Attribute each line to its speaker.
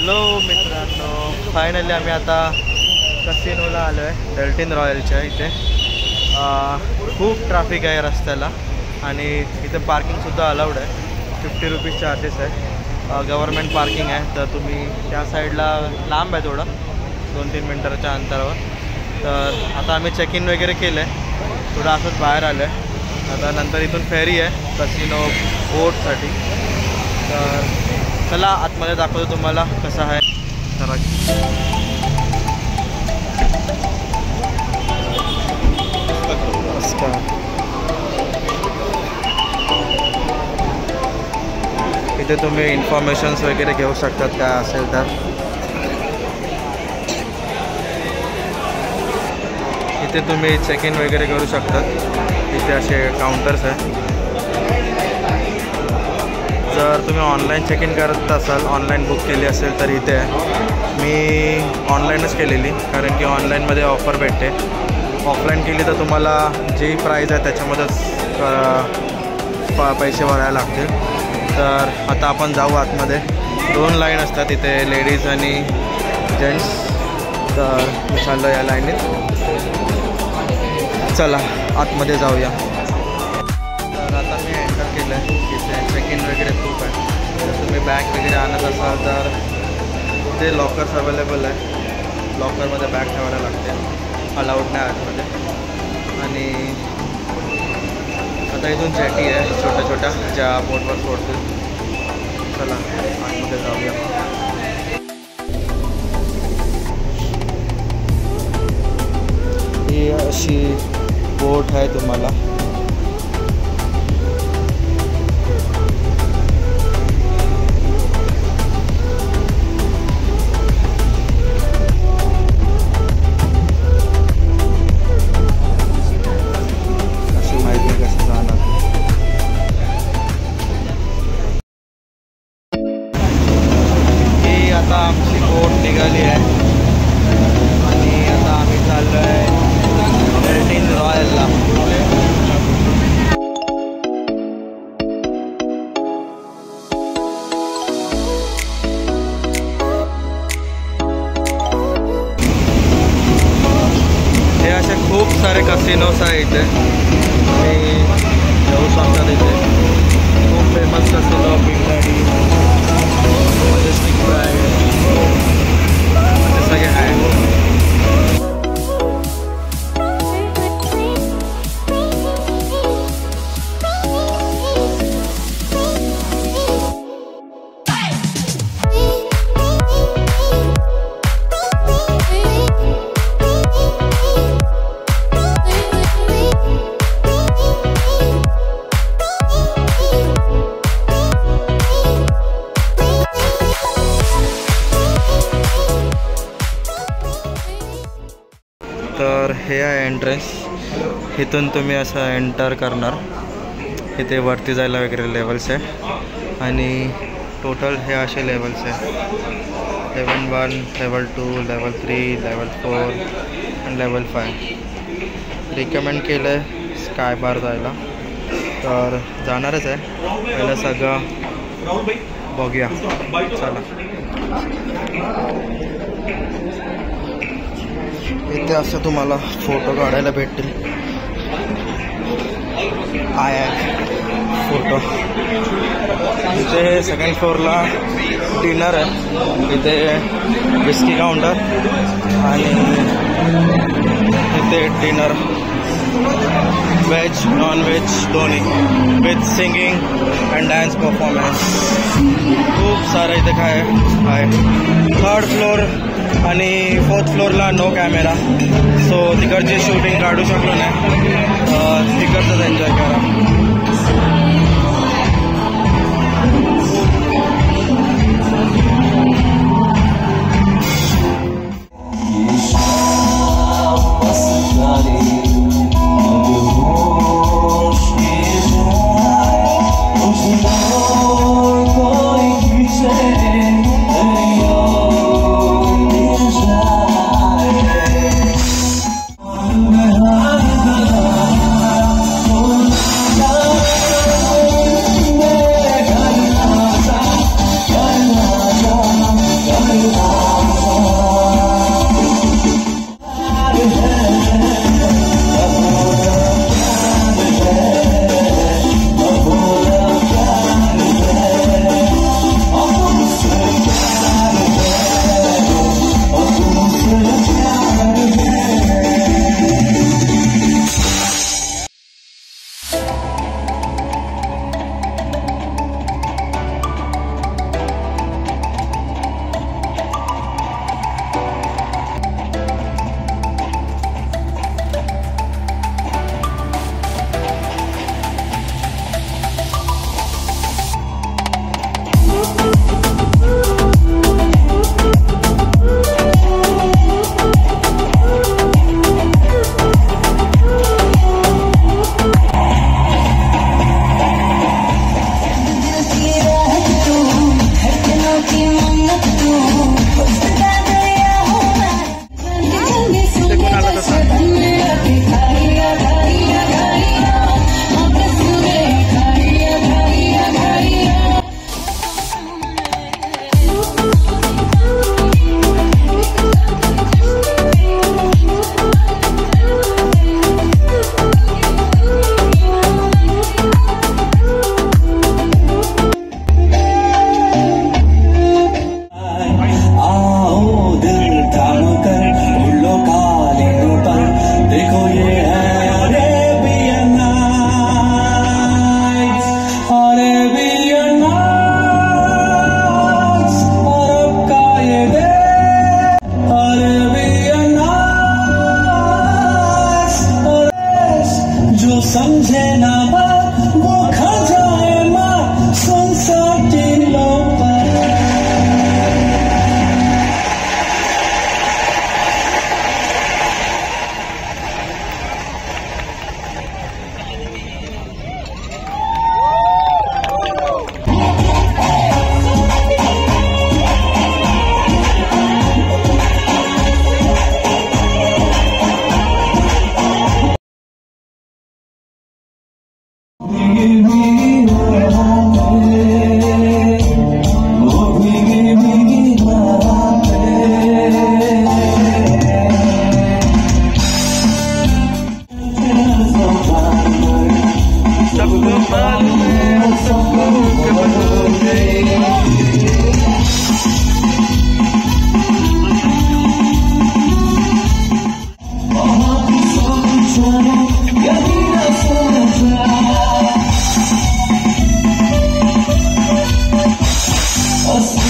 Speaker 1: Hello मित्रांनो, finally आम्ही आता कसिनोला आलो आहे, डेल्टिन रॉयलच्या इथे. खूप ट्रॅफिक आहे रस्त्याला आणि इथे पार्किंगसुद्धा अलाउड आहे. 50 रुपीज चार्जेस आहे. गव्हर्मेंट पार्किंग आहे, तर तुम्ही त्या साईडला लांब आहे थोडं 2-3 मिनटाच्या अंतरावर. तर आता आम्ही चेक इन वगैरे केलं आहे, थोडं असंच बाहेर आलं आहे. आता नंतर इथून फेरी आहे कसिनो बोटसाठी. तर चला आतमध्ये दाखवतो तुम्हाला कसं आहे. चला इथे तुम्ही इन्फॉर्मेशन्स वगैरे घेऊ शकतात काय असेल तर. इथे तुम्ही चेक इन वगैरे करू शकतात. इथे असे काउंटर्स आहे. जर तुम्ही ऑनलाईन चेक इन करत असाल, ऑनलाईन बुक केली असेल तर इथे मी ऑनलाईनच केलेली, कारण की ऑनलाईनमध्ये ऑफर भेटते. ऑफलाईन केली तर तुम्हाला जी प्राईज आहे त्याच्यामध्येच पैसे भरायला लागतील. तर आता आपण जाऊ आतमध्ये. 2 लाईन असतात इथे, लेडीज आणि जेंट्स. तर मी चाललो या लाईनीत. चला आतमध्ये जाऊया. तर आता मी एंटर केलं आहे. इथे चेक इन वगैरे खूप आहे. जर तुम्ही बॅग वगैरे आणत असाल तर ते लॉकर्स अवेलेबल आहे. लॉकरमध्ये बॅग ठेवायला लागते, अलाउड नाही आतमध्ये. आणि आता इथून जेटी आहे छोट्या छोट्या, ज्या बोटवर सोडतील. चला आतमध्ये जाऊया. ही अशी बोट आहे तुम्हाला. आता आमची बोट निघाली आहे आणि आता आम्ही चाललो आहे डेल्टिन रॉयलला. हे असे खूप सारे कसिनोज आहे इथे. तुम्ही जाऊ शकता. इथे खूप फेमस कसिनो बिगडाडी, मजेस्टिक प्राईड, सगळे आहे. तर हे आहे एंट्रन्स. इथून तुम्ही असं एंटर करणार. इथे वरती जायला वगैरे लेवल्स आहे आणि टोटल हे असे लेवल्स आहे. लेवल 1, लेवल 2, लेवल 3, लेवल 4 आणि लेवल 5. रिकमेंड केलं आहे स्काय बार जायला, तर जाणारच आहे. पहिलं सगळं बघूया. चला. इथे असं तुम्हाला फोटो काढायला भेटतील. आहे फोटो. इथे सेकंड फ्लोअरला डिनर आहे. इथे विस्की काउंटर आणि इथे डिनर व्हेज नॉन व्हेज दोन्ही, with singing and dance performance. खूप सारं इथे काय आहे. 3rd फ्लोअर आणि 4th फ्लोअरला नो कॅमेरा, सो तिकडची शूटिंग काढू शकलो नाही. तिकडचंच एन्जॉय करा.
Speaker 2: love. first